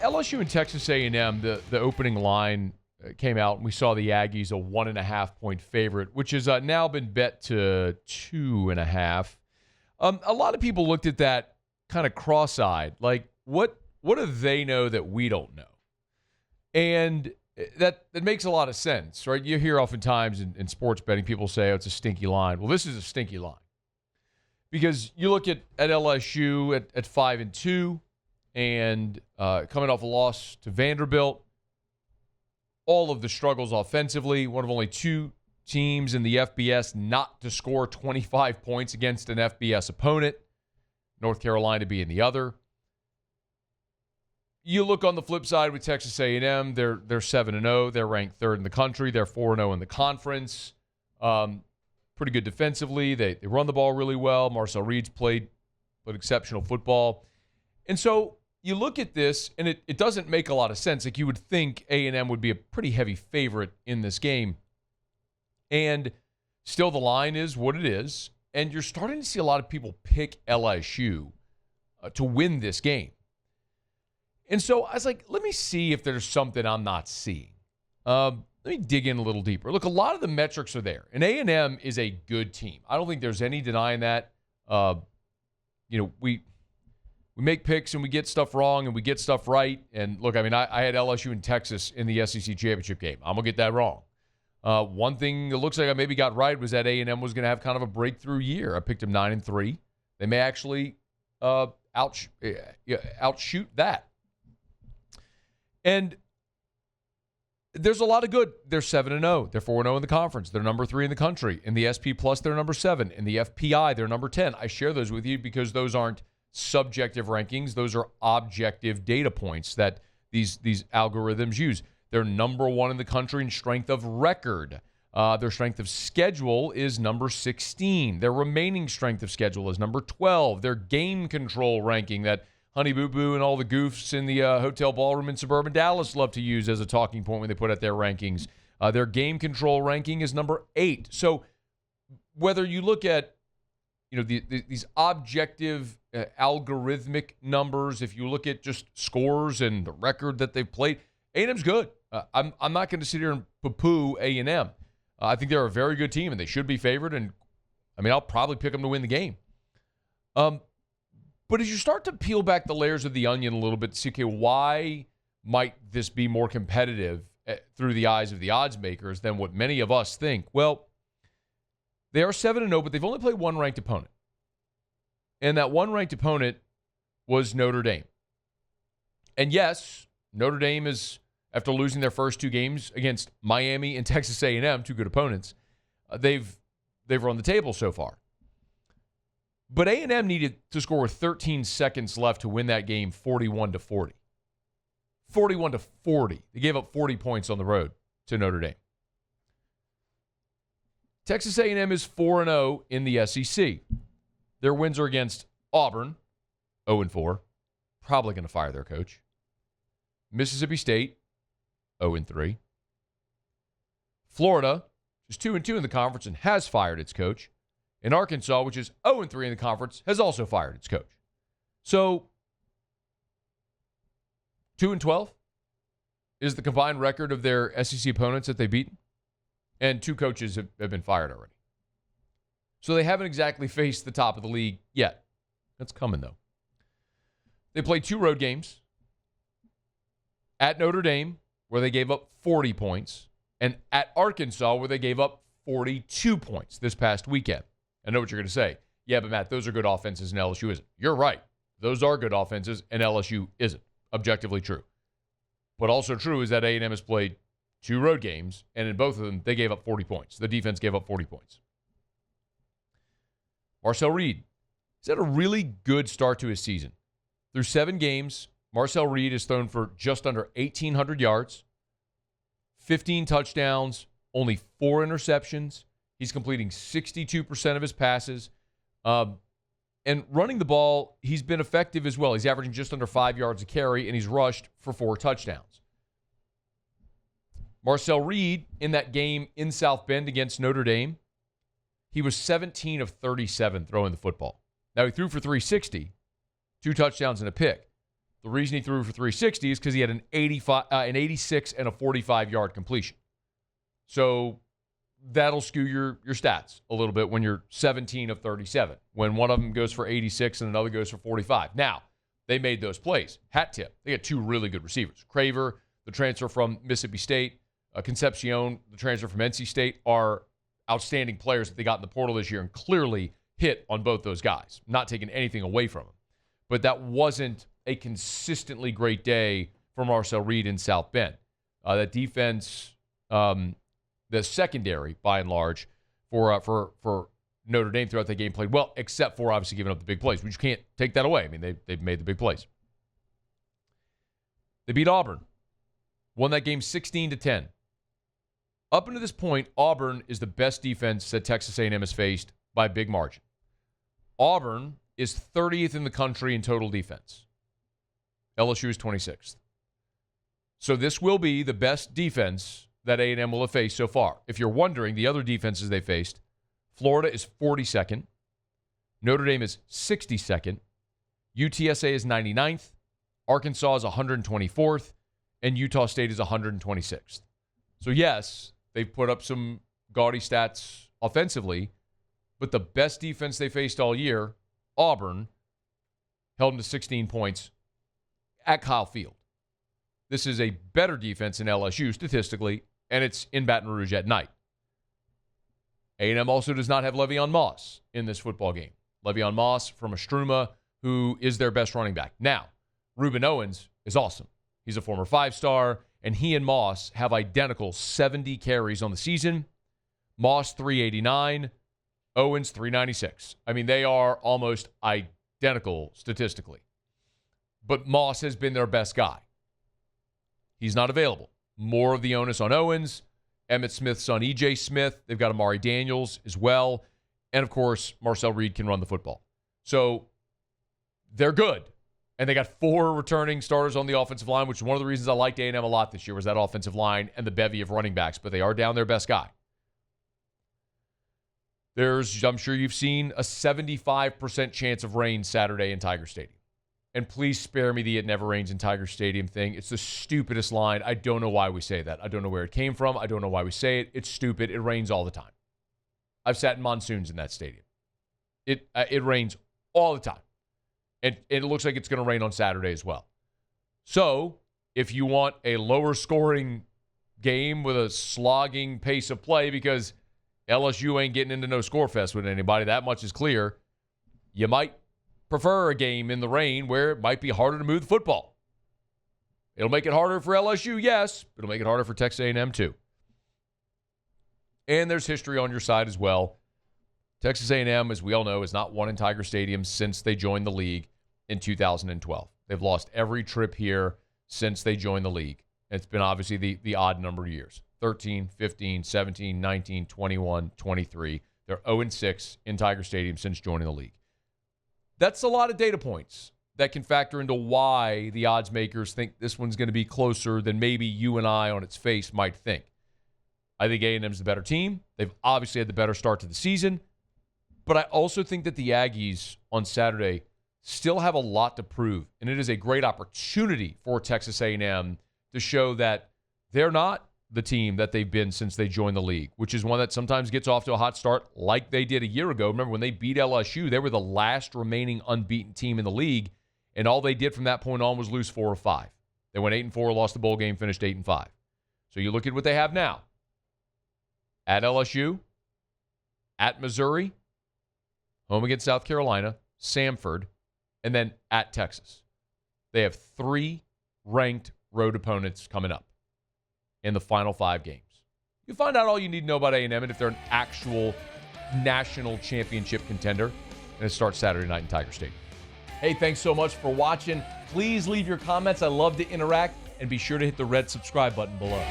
LSU and Texas A&M, the opening line came out, and we saw the Aggies a 1.5-point favorite, which has now been bet to 2.5. A lot of people looked at that kind of cross-eyed, like what do they know that we don't know? And that makes a lot of sense, right? You hear oftentimes in sports betting, people say, oh, it's a stinky line. Well, this is a stinky line. Because you look at LSU at 5-2 and coming off a loss to Vanderbilt, all of the struggles offensively, one of only two teams in the FBS not to score 25 points against an FBS opponent, North Carolina being the other. You look on the flip side with Texas A&M, they're 7-0. They're ranked third in the country. They're 4-0 in the conference. Pretty good defensively. They run the ball really well. Marcel Reed's played exceptional football. And so you look at this, and it doesn't make a lot of sense. Like, you would think A&M would be a pretty heavy favorite in this game. And still the line is what it is. And you're starting to see a lot of people pick LSU to win this game. And so I was like, let me see if there's something I'm not seeing. Let me dig in a little deeper. Look, a lot of the metrics are there. And A&M is a good team. I don't think there's any denying that. We make picks and we get stuff wrong and we get stuff right. And look, I mean, I had LSU and Texas in the SEC championship game. I'm going to get that wrong. One thing it looks like I maybe got right was that A&M was going to have kind of a breakthrough year. I picked them 9-3. They may actually outshoot that. And there's a lot of good. They're 7-0. They're 4-0 in the conference. They're number 3 in the country. In the SP Plus, they're number 7. In the FPI, they're number 10. I share those with you because those aren't subjective rankings. Those are objective data points that these algorithms use. They're number 1 in the country in strength of record. Their strength of schedule is number 16. Their remaining strength of schedule is number 12. Their game control ranking that Honey Boo Boo and all the goofs in the hotel ballroom in suburban Dallas love to use as a talking point when they put out their rankings. Their game control ranking is number 8. So whether you look at these objective algorithmic numbers, if you look at just scores and the record that they've played, A&M's good. I'm not going to sit here and poo-poo A&M. I think they're a very good team and they should be favored. And I mean, I'll probably pick them to win the game. But as you start to peel back the layers of the onion a little bit to see, okay, why might this be more competitive through the eyes of the odds makers than what many of us think? Well, they are 7-0, but they've only played one ranked opponent. And that one ranked opponent was Notre Dame. And yes, Notre Dame is, after losing their first 2 games against Miami and Texas A&M, 2 good opponents, they've run the table so far. But A&M needed to score with 13 seconds left to win that game 41-40. 41-40. They gave up 40 points on the road to Notre Dame. Texas A&M is 4-0 in the SEC. Their wins are against Auburn, 0-4. Probably going to fire their coach. Mississippi State, 0-3. Florida is 2-2 in the conference and has fired its coach. And Arkansas, which is 0-3 in the conference, has also fired its coach. So 2-12 is the combined record of their SEC opponents that they've beaten. And 2 coaches have been fired already. So they haven't exactly faced the top of the league yet. That's coming, though. They played 2 road games at Notre Dame, where they gave up 40 points, and at Arkansas, where they gave up 42 points this past weekend. I know what you're going to say. Yeah, but Matt, those are good offenses and LSU isn't. You're right. Those are good offenses and LSU isn't. Objectively true. But also true is that A&M has played 2 road games, and in both of them, they gave up 40 points. The defense gave up 40 points. Marcel Reed has had a really good start to his season. Through 7 games, Marcel Reed has thrown for just under 1,800 yards, 15 touchdowns, only 4 interceptions. He's completing 62% of his passes. And running the ball, he's been effective as well. He's averaging just under 5 yards a carry, and he's rushed for 4 touchdowns. Marcel Reed, in that game in South Bend against Notre Dame, he was 17 of 37 throwing the football. Now, he threw for 360, 2 touchdowns and a pick. The reason he threw for 360 is because he had an 86 and a 45-yard completion. So that'll skew your stats a little bit when you're 17 of 37, when one of them goes for 86 and another goes for 45. Now, they made those plays. Hat tip. They got two really good receivers. Craver, the transfer from Mississippi State, Concepcion, the transfer from NC State, are outstanding players that they got in the portal this year and clearly hit on both those guys. Not taking anything away from them. But that wasn't a consistently great day for Marcel Reed in South Bend. That defense, the secondary, by and large, for Notre Dame throughout the game played well, except for obviously giving up the big plays. We just can't take that away. I mean, they've made the big plays. They beat Auburn. Won that game 16-10. Up until this point, Auburn is the best defense that Texas A&M has faced by a big margin. Auburn is 30th in the country in total defense. LSU is 26th. So this will be the best defense that A&M will have faced so far. If you're wondering, the other defenses they faced, Florida is 42nd. Notre Dame is 62nd. UTSA is 99th. Arkansas is 124th. And Utah State is 126th. So yes, they've put up some gaudy stats offensively, but the best defense they faced all year, Auburn, held them to 16 points at Kyle Field. This is a better defense than LSU statistically, and it's in Baton Rouge at night. A&M also does not have Le'Veon Moss in this football game. Le'Veon Moss from Astruma, who is their best running back. Now, Reuben Owens is awesome. He's a former five-star, and he and Moss have identical 70 carries on the season. Moss, 389. Owens, 396. I mean, they are almost identical statistically. But Moss has been their best guy. He's not available. More of the onus on Owens. Emmitt Smith's son, E.J. Smith. They've got Amari Daniels as well. And, of course, Marcel Reed can run the football. So they're good. And they got 4 returning starters on the offensive line, which is one of the reasons I liked A&M a lot this year was that offensive line and the bevy of running backs. But they are down their best guy. There's, I'm sure you've seen, a 75% chance of rain Saturday in Tiger Stadium. And please spare me the "it never rains in Tiger Stadium" thing. It's the stupidest line. I don't know why we say that. I don't know where it came from. I don't know why we say it. It's stupid. It rains all the time. I've sat in monsoons in that stadium. It rains all the time. And it looks like it's going to rain on Saturday as well. So if you want a lower scoring game with a slogging pace of play because LSU ain't getting into no score fest with anybody, that much is clear, you might prefer a game in the rain where it might be harder to move the football. It'll make it harder for LSU, yes, but it'll make it harder for Texas A&M too. And there's history on your side as well. Texas A&M, as we all know, has not won in Tiger Stadium since they joined the league in 2012. They've lost every trip here since they joined the league. It's been obviously the odd number of years. 13, 15, 17, 19, 21, 23. They're 0-6 in Tiger Stadium since joining the league. That's a lot of data points that can factor into why the odds makers think this one's going to be closer than maybe you and I on its face might think. I think A&M's the better team. They've obviously had the better start to the season. But I also think that the Aggies on Saturday still have a lot to prove. And it is a great opportunity for Texas A&M to show that they're not the team that they've been since they joined the league, which is one that sometimes gets off to a hot start like they did a year ago. Remember, when they beat LSU, they were the last remaining unbeaten team in the league, and all they did from that point on was lose 4 or 5. They went 8-4, lost the bowl game, finished 8-5. So you look at what they have now. At LSU, at Missouri, home against South Carolina, Samford, and then at Texas. They have 3 ranked road opponents coming up in the final 5 games. You find out all you need to know about A&M and if they're an actual national championship contender. And it starts Saturday night in Tiger Stadium. Hey, thanks so much for watching. Please leave your comments. I love to interact. And be sure to hit the red subscribe button below.